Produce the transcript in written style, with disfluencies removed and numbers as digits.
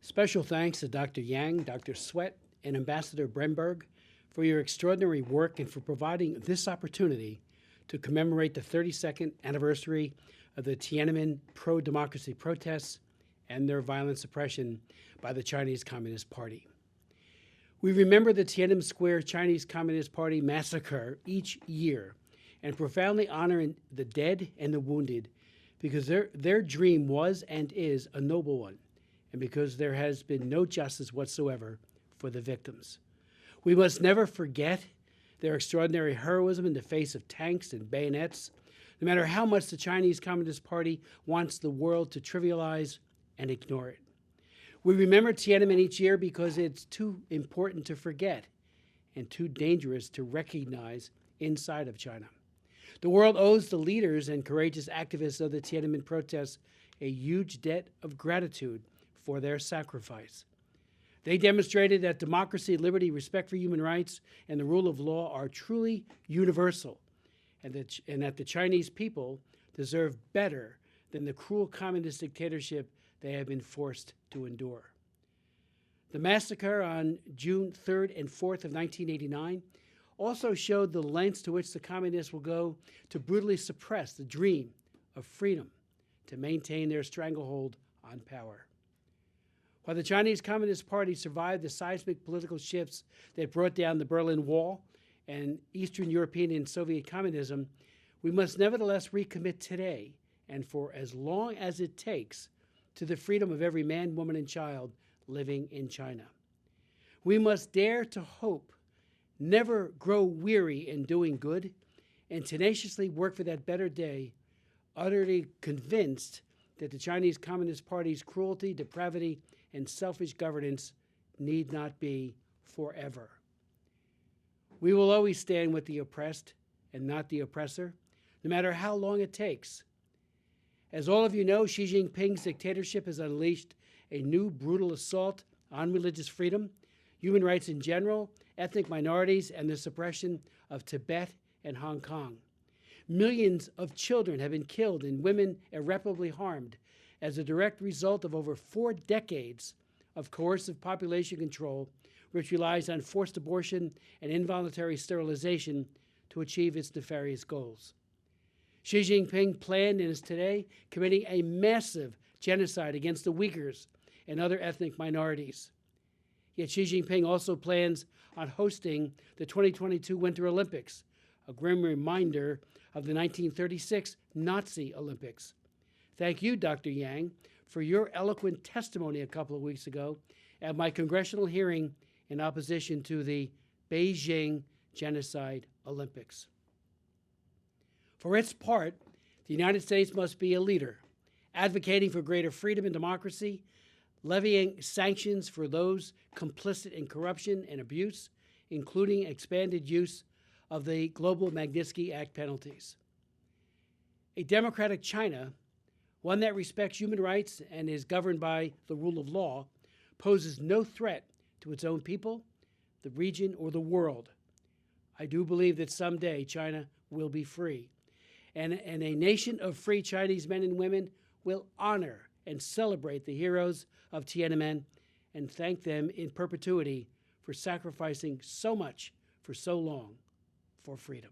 Special thanks to Dr. Yang, Dr. Sweat, and Ambassador Bremberg for your extraordinary work and for providing this opportunity to commemorate the 32nd anniversary of the Tiananmen pro-democracy protests and their violent suppression by the Chinese Communist Party. We remember the Tiananmen Square Chinese Communist Party massacre each year and profoundly honor the dead and the wounded because their dream was and is a noble one, and because there has been no justice whatsoever for the victims. We must never forget their extraordinary heroism in the face of tanks and bayonets, no matter how much the Chinese Communist Party wants the world to trivialize and ignore it. We remember Tiananmen each year because it's too important to forget and too dangerous to recognize inside of China. The world owes the leaders and courageous activists of the Tiananmen protests a huge debt of gratitude for their sacrifice. They demonstrated that democracy, liberty, respect for human rights, and the rule of law are truly universal, and that the Chinese people deserve better than the cruel communist dictatorship they have been forced to endure. The massacre on June 3rd and 4th of 1989 also showed the lengths to which the communists will go to brutally suppress the dream of freedom to maintain their stranglehold on power. While the Chinese Communist Party survived the seismic political shifts that brought down the Berlin Wall and Eastern European and Soviet communism, we must nevertheless recommit today and for as long as it takes to the freedom of every man, woman, and child living in China. We must dare to hope, never grow weary in doing good, and tenaciously work for that better day, utterly convinced that the Chinese Communist Party's cruelty, depravity, and selfish governance need not be forever. We will always stand with the oppressed and not the oppressor, no matter how long it takes. As all of you know, Xi Jinping's dictatorship has unleashed a new brutal assault on religious freedom, human rights in general, ethnic minorities, and the suppression of Tibet and Hong Kong. Millions of children have been killed and women irreparably harmed as a direct result of over 4 decades of coercive population control, which relies on forced abortion and involuntary sterilization to achieve its nefarious goals. Xi Jinping planned and is today committing a massive genocide against the Uyghurs and other ethnic minorities. Yet Xi Jinping also plans on hosting the 2022 Winter Olympics, a grim reminder of the 1936 Nazi Olympics. Thank you, Dr. Yang, for your eloquent testimony a couple of weeks ago at my congressional hearing in opposition to the Beijing Genocide Olympics. For its part, the United States must be a leader, advocating for greater freedom and democracy, levying sanctions for those complicit in corruption and abuse, including expanded use of the global Magnitsky Act penalties. A democratic China, one that respects human rights and is governed by the rule of law, poses no threat to its own people, the region, or the world. I do believe that someday China will be free, and a nation of free Chinese men and women will honor and celebrate the heroes of Tiananmen and thank them in perpetuity for sacrificing so much for so long for freedom.